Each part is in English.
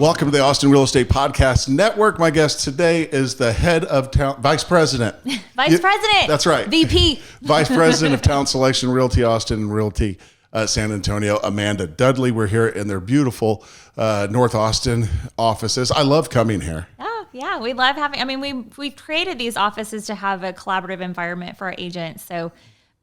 Welcome to the Austin Real Estate Podcast Network. My guest today is the head of town, Vice President. President. That's right. VP. Vice President of Town Selection, Realty Austin, and Realty San Antonio, Amanda Dudley. We're here in their beautiful North Austin offices. I love coming here. Oh, yeah. We love having, we've created these offices to have a collaborative environment for our agents. So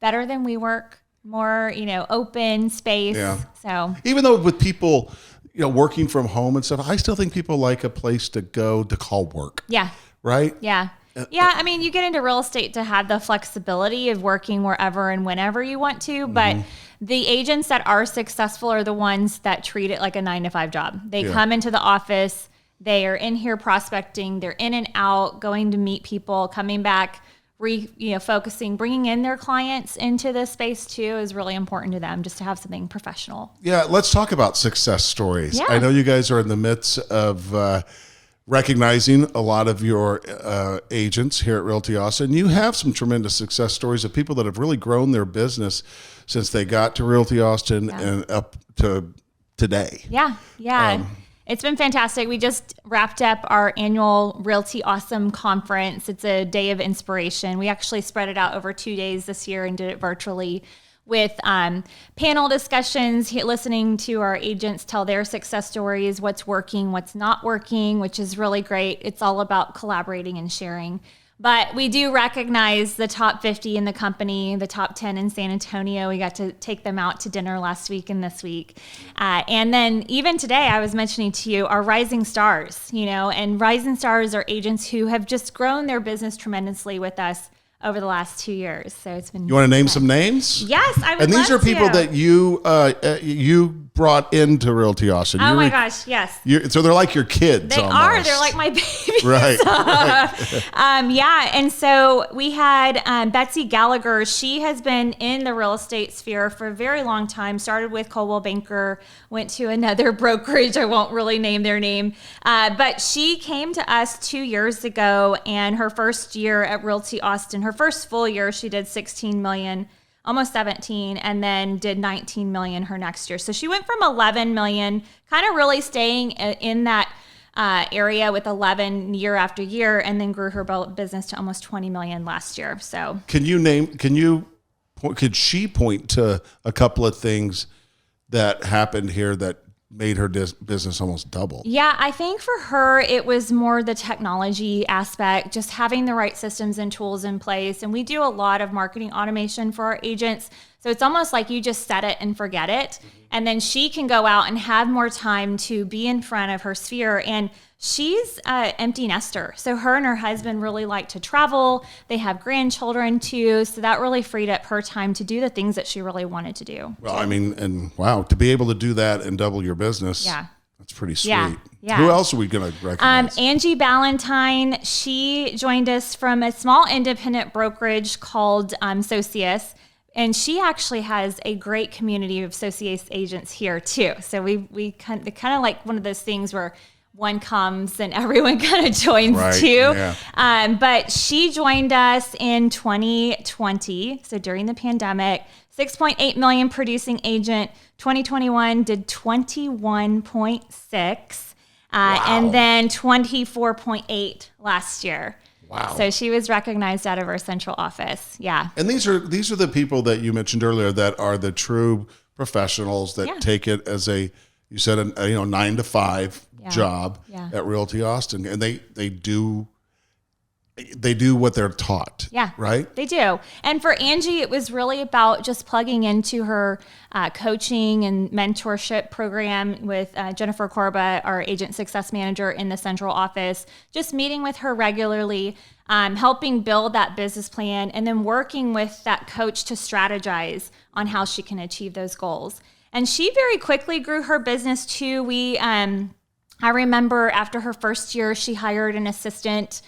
better than WeWork, more, open space. Yeah. So even though with people, working from home and stuff, I still think people like a place to go to call work. Yeah. Right? Yeah. Yeah. You get into real estate to have the flexibility of working wherever and whenever you want to, but the agents that are successful are the ones that treat it like a 9-to-5 job. They come into the office, they are in here prospecting, they're in and out, going to meet people, coming back, focusing, bringing in their clients into this space too is really important to them, just to have something professional. Yeah, let's talk about success stories. Yeah. I know you guys are in the midst of recognizing a lot of your agents here at Realty Austin. You have some tremendous success stories of people that have really grown their business since they got to Realty Austin and up to today. Yeah, yeah. It's been fantastic. We just wrapped up our annual Realty Awesome conference. It's a day of inspiration. We actually spread it out over 2 days this year and did it virtually with panel discussions, listening to our agents tell their success stories, what's working, what's not working, which is really great. It's all about collaborating and sharing. But we do recognize the top 50 in the company, the top 10 in San Antonio. We got to take them out to dinner last week and this week. And then even today, I was mentioning to you, our rising stars, and rising stars are agents who have just grown their business tremendously with us over the last 2 years. So it's been. You want to name some names? Yes, I would. And these love are people to. that you brought into Realty Austin. Oh my gosh, yes. So they're like your kids. They almost. are. They're like my babies. Right. Yeah. And so we had Betsy Gallagher. She has been in the real estate sphere for a very long time. Started with Coldwell Banker, went to another brokerage. I won't really name their name. But she came to us 2 years ago, and her first year at Realty Austin, her first full year, she did 16 million. Almost 17, and then did 19 million her next year. So she went from 11 million, kind of really staying in that area with 11 year after year, and then grew her business to almost 20 million last year. So could she point to a couple of things that happened here that made her business almost double? Yeah, I think for her, it was more the technology aspect, just having the right systems and tools in place. And we do a lot of marketing automation for our agents. So it's almost like you just set it and forget it. And then she can go out and have more time to be in front of her sphere. And she's an empty nester. So her and her husband really like to travel. They have grandchildren too. So that really freed up her time to do the things that she really wanted to do. Well, and wow, to be able to do that and double your business. Yeah. That's pretty sweet. Yeah. Who else are we going to recognize? Angie Ballantyne. She joined us from a small independent brokerage called Socius. And she actually has a great community of Socius agents here too. So we kind of like one of those things where one comes and everyone kind of joins too. Yeah. But she joined us in 2020. So during the pandemic, 6.8 million producing agent. 2021 did 21.6, and then 24.8 last year. Wow. So she was recognized out of our central office. Yeah. And these are the people that you mentioned earlier that are the true professionals that take it as you said, a 9-to-5 job at Realty Austin. And they do what they're taught. Yeah. Right? They do. And for Angie, it was really about just plugging into her coaching and mentorship program with Jennifer Corba, our agent success manager in the central office, just meeting with her regularly, helping build that business plan, and then working with that coach to strategize on how she can achieve those goals. And she very quickly grew her business too. I remember after her first year, she hired an assistant,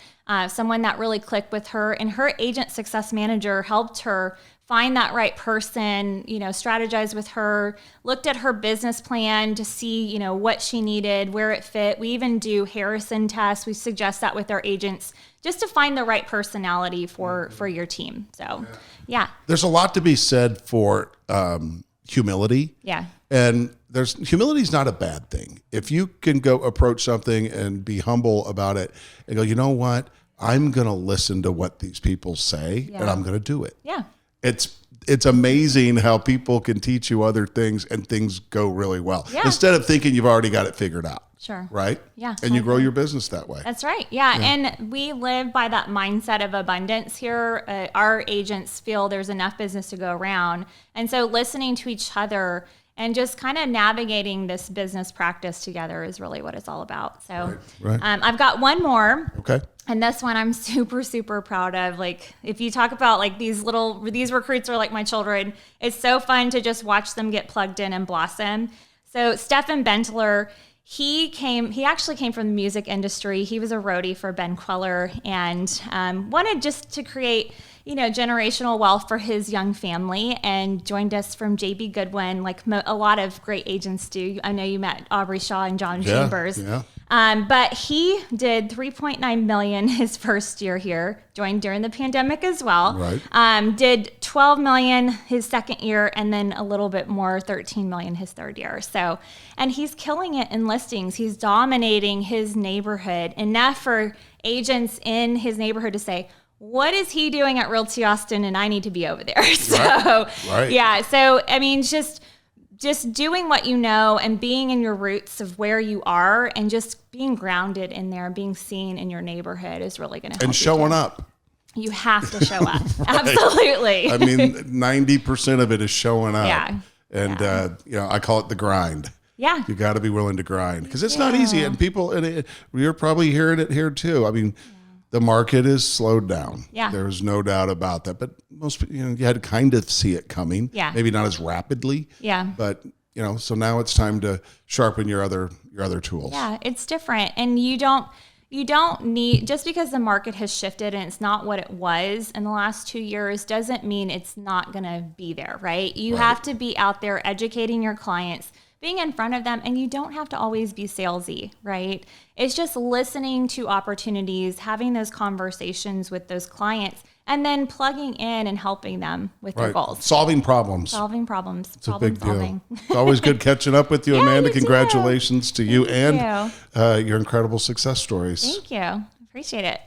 someone that really clicked with her, and her agent success manager helped her find that right person, strategize with her, looked at her business plan to see, what she needed, where it fit. We even do Harrison tests. We suggest that with our agents just to find the right personality for your team. So, yeah. There's a lot to be said for humility. Yeah. And humility is not a bad thing. If you can go approach something and be humble about it and go, you know what? I'm going to listen to what these people say and I'm going to do it. Yeah. It's amazing how people can teach you other things and things go really well. Yeah. Instead of thinking you've already got it figured out. Sure. Right? Yeah. And you grow your business that way. That's right. Yeah. And we live by that mindset of abundance here. Our agents feel there's enough business to go around. And so listening to each other and just kind of navigating this business practice together is really what it's all about. So Right. I've got one more. Okay. And this one I'm super, super proud of. Like, if you talk about like these recruits are like my children, it's so fun to just watch them get plugged in and blossom. So Stefan Bentler, he actually came from the music industry. He was a roadie for Ben Queller and wanted just to create, generational wealth for his young family, and joined us from JB Goodwin, like a lot of great agents do. I know you met Aubrey Shaw and John Chambers. Yeah. But he did $3.9 million his first year here, joined during the pandemic as well. Right. Did $12 million his second year, and then a little bit more, $13 million his third year. So, and he's killing it in listings. He's dominating his neighborhood, enough for agents in his neighborhood to say, what is he doing at Realty Austin? And I need to be over there. So, Right. yeah. So, I mean, just doing what you know and being in your roots of where you are and just being grounded in there, being seen in your neighborhood is really going to help. And showing up. You have to show up. Absolutely. I mean, 90% of it is showing up. Yeah. And, I call it the grind. Yeah. You got to be willing to grind because it's not easy. And you're probably hearing it here too. I mean, the market is slowed down. Yeah. There's no doubt about that. But most, you had to kind of see it coming. Yeah. Maybe not as rapidly. Yeah. But, so now it's time to sharpen your other tools. Yeah, it's different. And you don't need, just because the market has shifted and it's not what it was in the last 2 years doesn't mean it's not going to be there, right? You have to be out there educating your clients, being in front of them, and you don't have to always be salesy, right? It's just listening to opportunities, having those conversations with those clients, and then plugging in and helping them with their goals. Solving problems. Solving problems. It's a big deal. It's always good catching up with you, Amanda. you too. Congratulations to you and you. your incredible success stories. Thank you. Appreciate it.